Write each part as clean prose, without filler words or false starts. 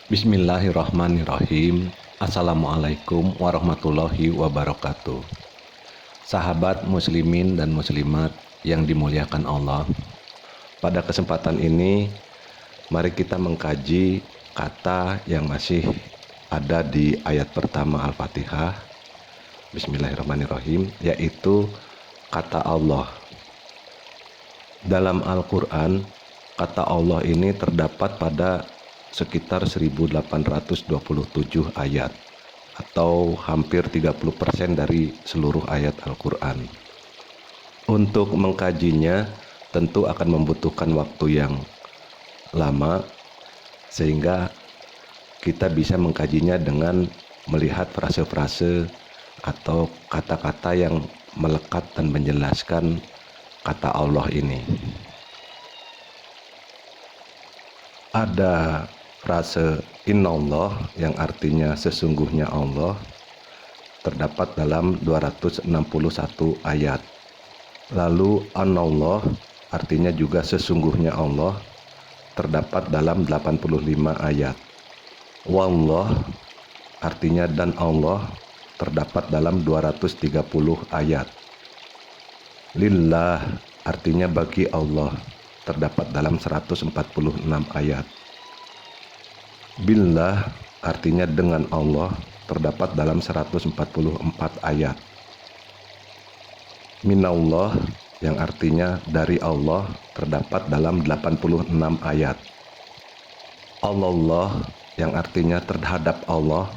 Bismillahirrahmanirrahim. Assalamualaikum warahmatullahi wabarakatuh. Sahabat muslimin dan muslimat yang dimuliakan Allah, pada kesempatan ini mari kita mengkaji kata yang masih ada di ayat pertama Al-Fatihah. Bismillahirrahmanirrahim, yaitu kata Allah. Dalam Al-Quran, kata Allah ini terdapat pada sekitar 1827 ayat atau hampir 30% dari seluruh ayat Al-Quran. Untuk mengkajinya tentu akan membutuhkan waktu yang lama, sehingga kita bisa mengkajinya dengan melihat frase-frase atau kata-kata yang melekat dan menjelaskan kata Allah ini. Ada frase innallah yang artinya sesungguhnya Allah terdapat dalam 261 ayat. Lalu anallah artinya juga sesungguhnya Allah terdapat dalam 85 ayat. Wallah artinya dan Allah terdapat dalam 230 ayat. Lillah artinya bagi Allah terdapat dalam 146 ayat. Billah artinya dengan Allah terdapat dalam 144 ayat. Minallah yang artinya dari Allah terdapat dalam 86 ayat. Allah yang artinya terhadap Allah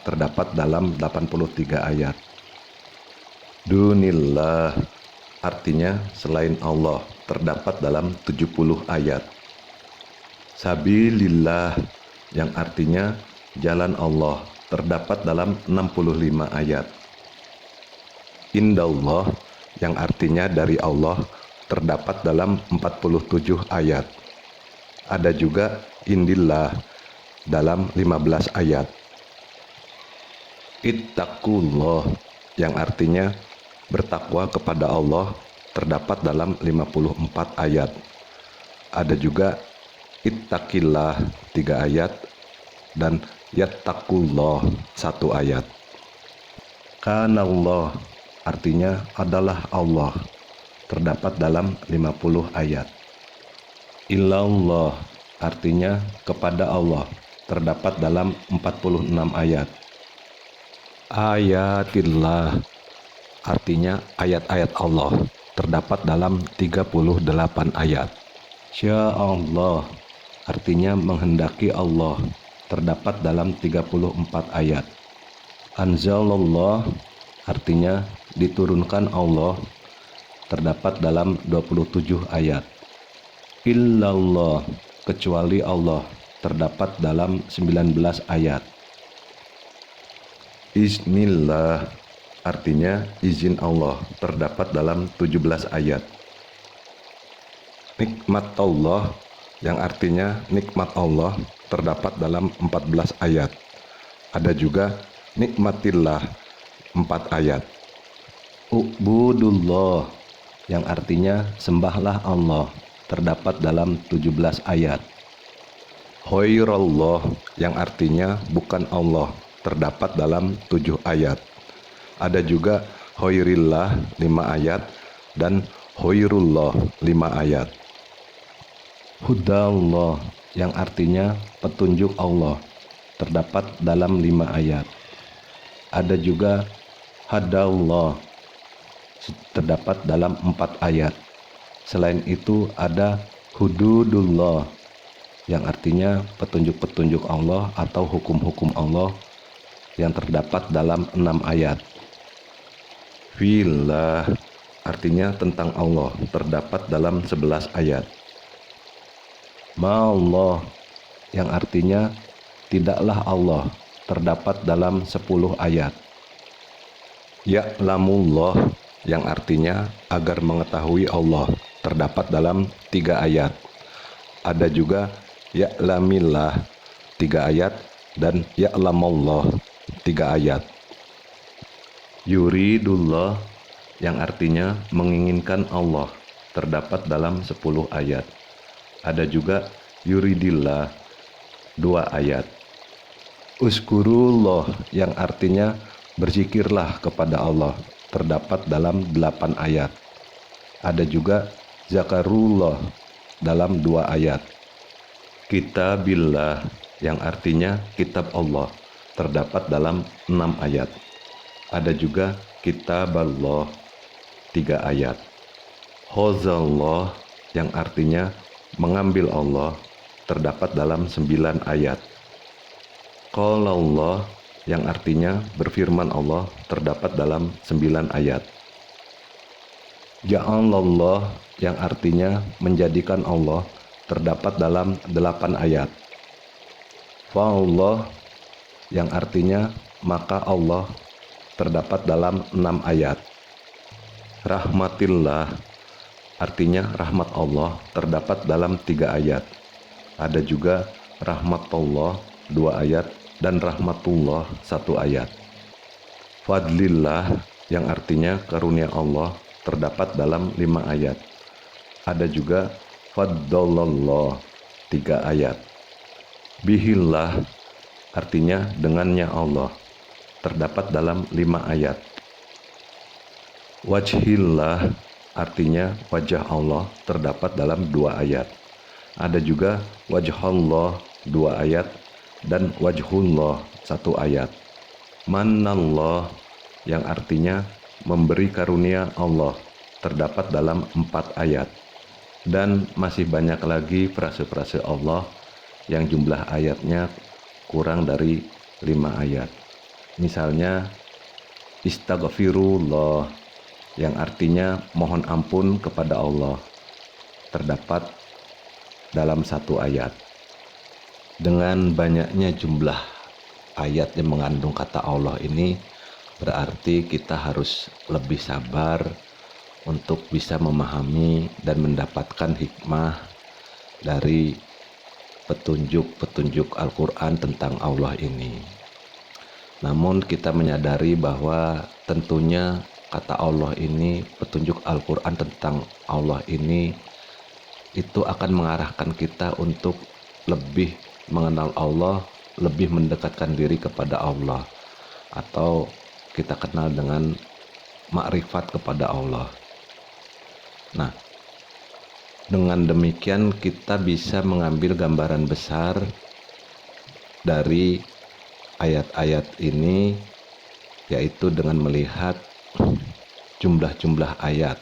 terdapat dalam 83 ayat. Dunillah artinya selain Allah terdapat dalam 70 ayat. Sabilillah yang artinya jalan Allah terdapat dalam 65 ayat. Indallah yang artinya dari Allah terdapat dalam 47 ayat. Ada juga indillah dalam 15 ayat. Ittaqullah yang artinya bertakwa kepada Allah terdapat dalam 54 ayat. Ada juga ittaqillah 3 ayat dan yattaqullah 1 ayat. Kanallah artinya adalah Allah terdapat dalam 50 ayat. Illallah artinya kepada Allah terdapat dalam 46 ayat. Ayatillah artinya ayat-ayat Allah terdapat dalam 38 ayat. Sya'allah artinya menghendaki Allah terdapat dalam 34 ayat. Anzalallah artinya diturunkan Allah terdapat dalam 27 ayat. Illallah kecuali Allah terdapat dalam 19 ayat. Bismillah artinya izin Allah terdapat dalam 17 ayat. Nikmatullah yang artinya nikmat Allah terdapat dalam 14 ayat. Ada juga nikmatillah 4 ayat. Ubudullah yang artinya sembahlah Allah terdapat dalam 17 ayat. Hoirallah yang artinya bukan Allah terdapat dalam 7 ayat. Ada juga hoirillah 5 ayat dan hoirullah 5 ayat. Hudallah yang artinya petunjuk Allah terdapat dalam 5 ayat. Ada juga hadallah terdapat dalam 4 ayat. Selain itu ada hududullah yang artinya petunjuk-petunjuk Allah atau hukum-hukum Allah yang terdapat dalam 6 ayat. Fillah artinya tentang Allah terdapat dalam 11 ayat. Ma'allah yang artinya tidaklah Allah terdapat dalam 10 ayat. Ya'lamullah yang artinya agar mengetahui Allah terdapat dalam 3 ayat. Ada juga ya'lamillah 3 ayat dan ya'lamallah 3 ayat. Yuridullah yang artinya menginginkan Allah terdapat dalam 10 ayat. Ada juga yuridillah 2 ayat. Uskurullah yang artinya berzikirlah kepada Allah, terdapat dalam 8 ayat. Ada juga zakarullah dalam 2 ayat. Kitabillah yang artinya kitab Allah, terdapat dalam 6 ayat. Ada juga kitaballah 3 ayat. Khozallah yang artinya mengambil Allah, terdapat dalam 9 ayat. Qalallah yang artinya berfirman Allah, terdapat dalam 9 ayat. Ja'alallah yang artinya menjadikan Allah, terdapat dalam 8 ayat. Fa'allah yang artinya maka Allah, terdapat dalam 6 ayat. Rahmatillah artinya rahmat Allah, terdapat dalam 3 ayat. Ada juga rahmatullah 2 ayat dan rahmatullah 1 ayat. Fadlillah yang artinya karunia Allah, terdapat dalam 5 ayat. Ada juga faddalallah 3 ayat. Bihillah artinya dengannya Allah, terdapat dalam 5 ayat. Wajhillah artinya wajah Allah, terdapat dalam 2 ayat. Ada juga wajhallah 2 ayat dan wajhullah 1 ayat. Manallah yang artinya memberi karunia Allah, terdapat dalam 4 ayat. Dan masih banyak lagi frase-frase Allah yang jumlah ayatnya kurang dari 5 ayat. Misalnya istaghfirullah yang artinya mohon ampun kepada Allah, terdapat dalam 1 ayat. Dengan banyaknya jumlah ayat yang mengandung kata Allah ini, berarti kita harus lebih sabar untuk bisa memahami dan mendapatkan hikmah dari petunjuk-petunjuk Al-Quran tentang Allah ini. Namun kita menyadari bahwa tentunya kata Allah ini, petunjuk Al-Quran tentang Allah ini, itu akan mengarahkan kita untuk lebih mengenal Allah, lebih mendekatkan diri kepada Allah, atau kita kenal dengan makrifat kepada Allah. Nah, dengan demikian kita bisa mengambil gambaran besar dari ayat-ayat ini, yaitu dengan melihat jumlah-jumlah ayat.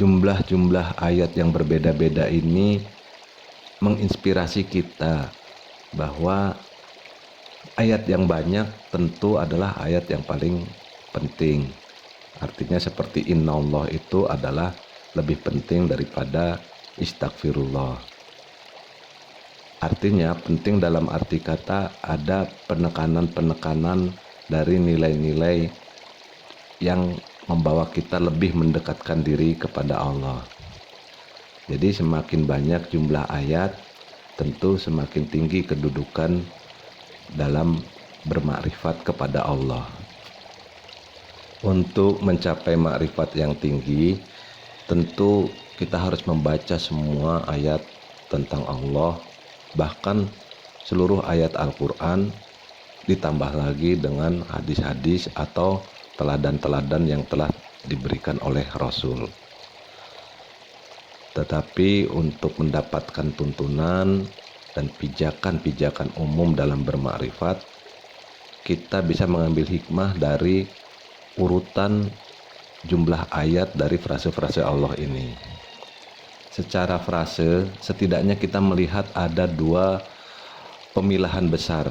Jumlah-jumlah ayat yang berbeda-beda ini menginspirasi kita bahwa ayat yang banyak tentu adalah ayat yang paling penting. Artinya seperti innallah itu adalah lebih penting daripada istaghfirullah. Artinya penting dalam arti kata ada penekanan-penekanan dari nilai-nilai yang membawa kita lebih mendekatkan diri kepada Allah. Jadi semakin banyak jumlah ayat, tentu semakin tinggi kedudukan dalam bermakrifat kepada Allah. Untuk mencapai makrifat yang tinggi, tentu kita harus membaca semua ayat tentang Allah, bahkan seluruh ayat Al-Quran, ditambah lagi dengan hadis-hadis atau teladan-teladan yang telah diberikan oleh Rasul. Tetapi untuk mendapatkan tuntunan dan pijakan-pijakan umum dalam bermakrifat, kita bisa mengambil hikmah dari urutan jumlah ayat dari frase-frase Allah ini. Secara frase, setidaknya kita melihat ada 2 pemilahan besar,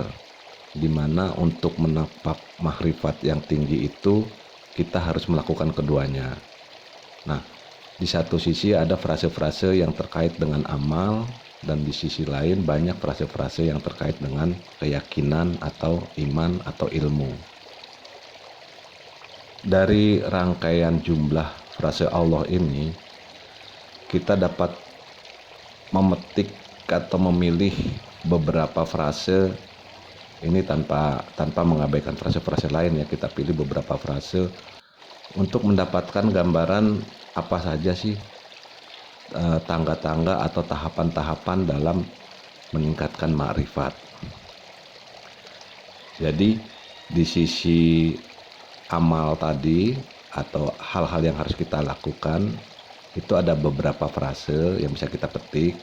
di mana untuk menapak makrifat yang tinggi itu kita harus melakukan keduanya. Nah, di satu sisi ada frase-frase yang terkait dengan amal, dan di sisi lain banyak frase-frase yang terkait dengan keyakinan atau iman atau ilmu. Dari rangkaian jumlah frase Allah ini, kita dapat memetik atau memilih beberapa frase ini tanpa mengabaikan frase-frase lain ya. Kita pilih beberapa frase untuk mendapatkan gambaran apa saja sih tangga-tangga atau tahapan-tahapan dalam meningkatkan makrifat. Jadi di sisi amal tadi atau hal-hal yang harus kita lakukan itu ada beberapa frase yang bisa kita petik,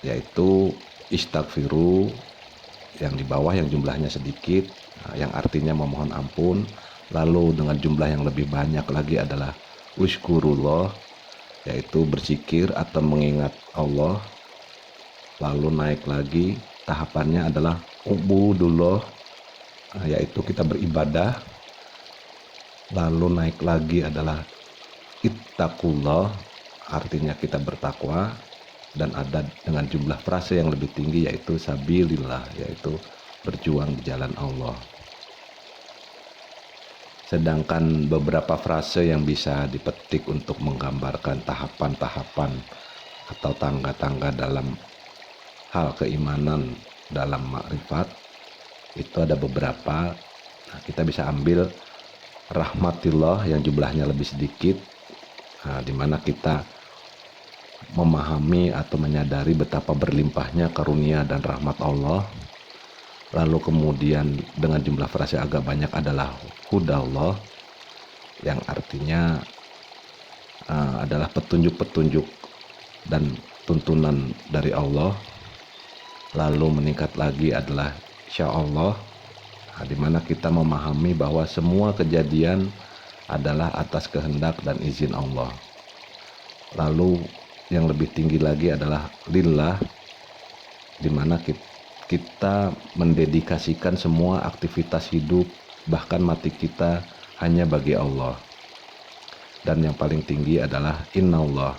yaitu istaghfiru yang di bawah yang jumlahnya sedikit, yang artinya memohon ampun. Lalu dengan jumlah yang lebih banyak lagi adalah ushkurullah, yaitu berzikir atau mengingat Allah. Lalu naik lagi tahapannya adalah ubudullah, yaitu kita beribadah. Lalu naik lagi adalah ittaqullah, artinya kita bertakwa. Dan ada dengan jumlah frase yang lebih tinggi, yaitu sabilillah, yaitu berjuang di jalan Allah. Sedangkan beberapa frase yang bisa dipetik untuk menggambarkan tahapan-tahapan atau tangga-tangga dalam hal keimanan dalam makrifat itu ada beberapa. Nah, kita bisa ambil rahmatillah yang jumlahnya lebih sedikit, di mana kita memahami atau menyadari betapa berlimpahnya karunia dan rahmat Allah. Lalu kemudian dengan jumlah frase agak banyak adalah hudallah, yang artinya adalah petunjuk-petunjuk dan tuntunan dari Allah. Lalu meningkat lagi adalah insya Allah, di mana kita memahami bahwa semua kejadian adalah atas kehendak dan izin Allah. Lalu yang lebih tinggi lagi adalah lillah, di mana kita mendedikasikan semua aktivitas hidup bahkan mati kita hanya bagi Allah. Dan yang paling tinggi adalah innallah,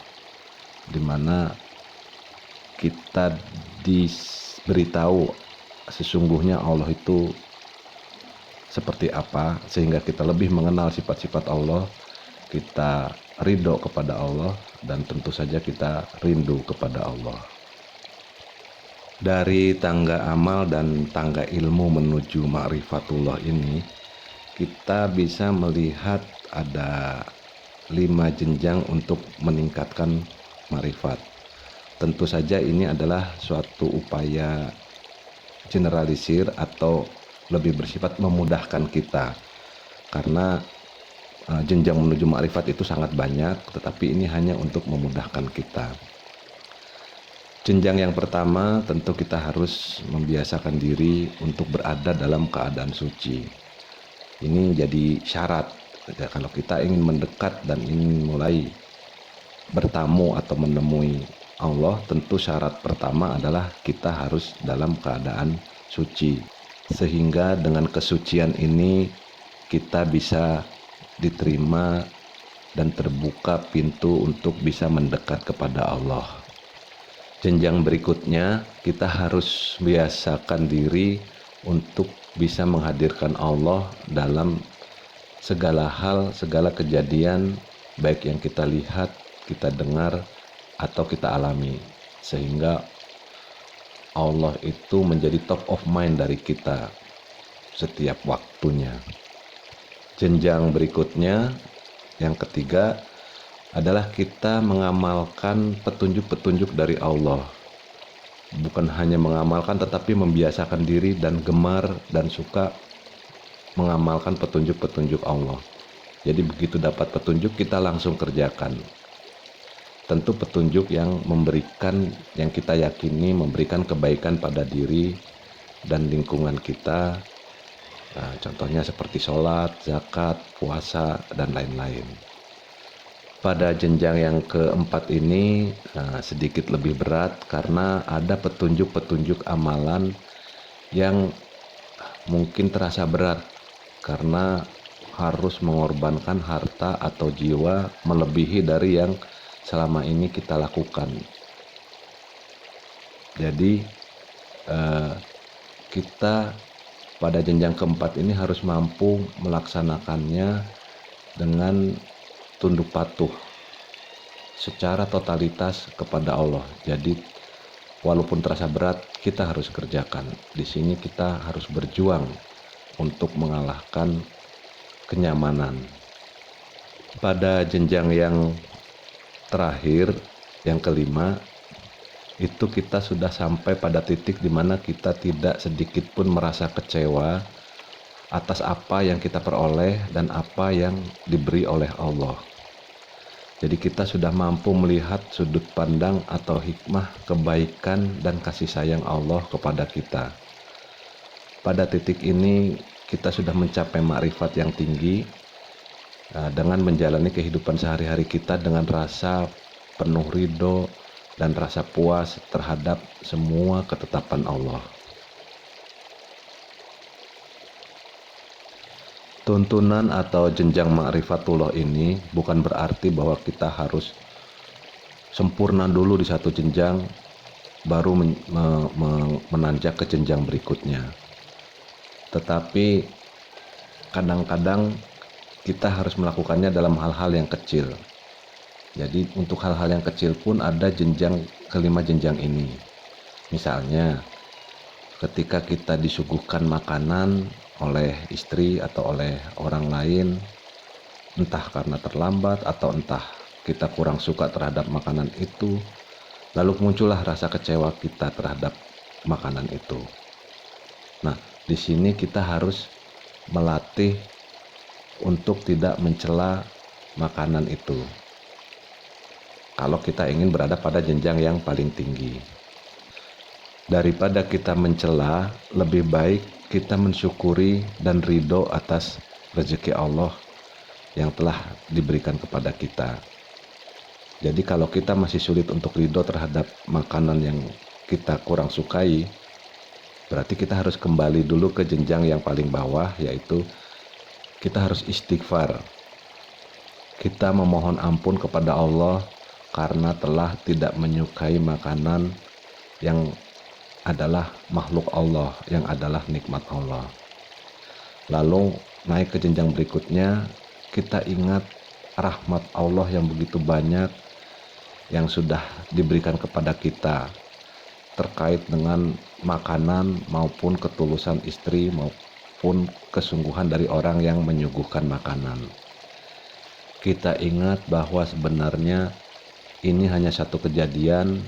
di mana kita diberitahu sesungguhnya Allah itu seperti apa, sehingga kita lebih mengenal sifat-sifat Allah, kita ridho kepada Allah, dan tentu saja kita rindu kepada Allah. Dari tangga amal dan tangga ilmu menuju ma'rifatullah ini, kita bisa melihat ada 5 jenjang untuk meningkatkan ma'rifat. Tentu saja ini adalah suatu upaya generalisir atau lebih bersifat memudahkan kita, karena jenjang menuju ma'rifat itu sangat banyak, tetapi ini hanya untuk memudahkan kita. Jenjang yang pertama, tentu kita harus membiasakan diri untuk berada dalam keadaan suci. Ini jadi syarat ya, kalau kita ingin mendekat dan ingin mulai bertamu atau menemui Allah, tentu syarat pertama adalah kita harus dalam keadaan suci. Sehingga dengan kesucian ini kita bisa diterima dan terbuka pintu untuk bisa mendekat kepada Allah. Jenjang berikutnya, kita harus biasakan diri untuk bisa menghadirkan Allah dalam segala hal, segala kejadian, baik yang kita lihat, kita dengar, atau kita alami, sehingga Allah itu menjadi top of mind dari kita setiap waktunya. Jenjang berikutnya, yang ketiga, adalah kita mengamalkan petunjuk-petunjuk dari Allah. Bukan hanya mengamalkan, tetapi membiasakan diri dan gemar dan suka mengamalkan petunjuk-petunjuk Allah. Jadi begitu dapat petunjuk, kita langsung kerjakan. Tentu petunjuk yang memberikan, yang kita yakini memberikan kebaikan pada diri dan lingkungan kita. Nah, contohnya seperti sholat, zakat, puasa, dan lain-lain. Pada jenjang yang keempat ini sedikit lebih berat, karena ada petunjuk-petunjuk amalan yang mungkin terasa berat, karena harus mengorbankan harta atau jiwa melebihi dari yang selama ini kita lakukan. Jadi kita pada jenjang keempat ini harus mampu melaksanakannya dengan tunduk patuh secara totalitas kepada Allah. Jadi walaupun terasa berat, kita harus kerjakan. Di sini kita harus berjuang untuk mengalahkan kenyamanan. Pada jenjang yang terakhir, yang kelima, itu kita sudah sampai pada titik di mana kita tidak sedikit pun merasa kecewa atas apa yang kita peroleh dan apa yang diberi oleh Allah. Jadi kita sudah mampu melihat sudut pandang atau hikmah kebaikan dan kasih sayang Allah kepada kita. Pada titik ini kita sudah mencapai makrifat yang tinggi dengan menjalani kehidupan sehari-hari kita dengan rasa penuh ridho dan rasa puas terhadap semua ketetapan Allah. Tuntunan atau jenjang ma'rifatullah ini bukan berarti bahwa kita harus sempurna dulu di satu jenjang baru menanjak ke jenjang berikutnya. Tetapi kadang-kadang kita harus melakukannya dalam hal-hal yang kecil. Jadi untuk hal-hal yang kecil pun ada jenjang kelima jenjang ini. Misalnya ketika kita disuguhkan makanan oleh istri atau oleh orang lain, entah karena terlambat atau entah kita kurang suka terhadap makanan itu, lalu muncullah rasa kecewa kita terhadap makanan itu. Nah, di sini kita harus melatih untuk tidak mencela makanan itu. Kalau kita ingin berada pada jenjang yang paling tinggi. Daripada kita mencela, lebih baik kita mensyukuri dan ridho atas rezeki Allah yang telah diberikan kepada kita. Jadi kalau kita masih sulit untuk ridho terhadap makanan yang kita kurang sukai, berarti kita harus kembali dulu ke jenjang yang paling bawah, yaitu kita harus istighfar. Kita memohon ampun kepada Allah karena telah tidak menyukai makanan yang adalah makhluk Allah, yang adalah nikmat Allah. Lalu naik ke jenjang berikutnya, kita ingat rahmat Allah yang begitu banyak yang sudah diberikan kepada kita terkait dengan makanan maupun ketulusan istri maupun kesungguhan dari orang yang menyuguhkan makanan. Kita ingat bahwa sebenarnya ini hanya satu kejadian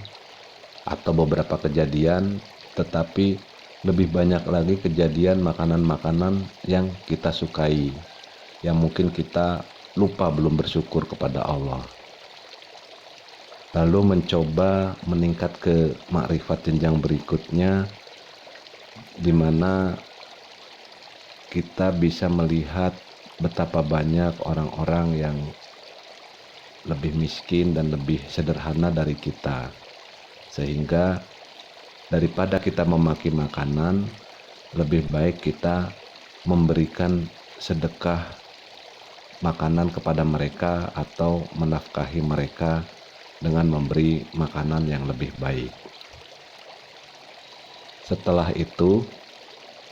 atau beberapa kejadian, tetapi lebih banyak lagi kejadian makanan-makanan yang kita sukai, yang mungkin kita lupa belum bersyukur kepada Allah. Lalu mencoba meningkat ke makrifat jenjang berikutnya, di mana kita bisa melihat betapa banyak orang-orang yang lebih miskin dan lebih sederhana dari kita. Sehingga daripada kita memaki makanan, lebih baik kita memberikan sedekah makanan kepada mereka atau menafkahi mereka dengan memberi makanan yang lebih baik. Setelah itu,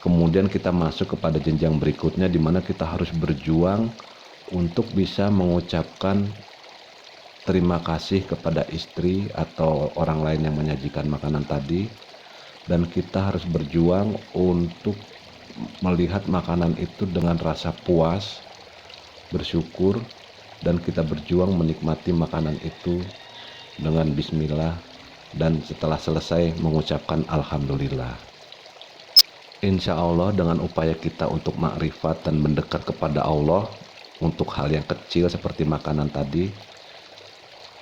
kemudian kita masuk kepada jenjang berikutnya, di mana kita harus berjuang untuk bisa mengucapkan terima kasih kepada istri atau orang lain yang menyajikan makanan tadi, dan kita harus berjuang untuk melihat makanan itu dengan rasa puas, bersyukur, dan kita berjuang menikmati makanan itu dengan bismillah, dan setelah selesai mengucapkan alhamdulillah. Insya Allah dengan upaya kita untuk makrifat dan mendekat kepada Allah untuk hal yang kecil seperti makanan tadi,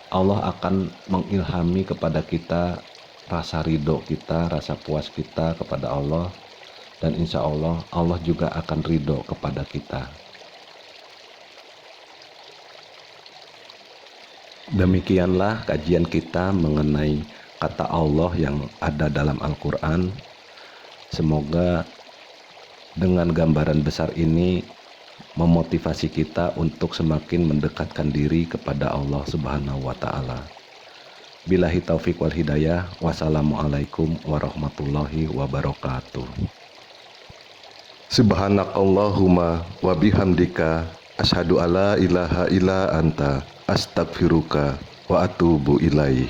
Allah akan mengilhami kepada kita rasa ridho kita, rasa puas kita kepada Allah, dan insya Allah Allah juga akan ridho kepada kita. Demikianlah kajian kita mengenai kata Allah yang ada dalam Al-Quran. Semoga dengan gambaran besar ini memotivasi kita untuk semakin mendekatkan diri kepada Allah Subhanahu wa Ta'ala. Billahi taufiq wal hidayah. Wassalamualaikum warahmatullahi wabarakatuh. Subhanakallahumma wa bihamdika asyhadu alla ilaha illa anta astaghfiruka wa atubu ilaih.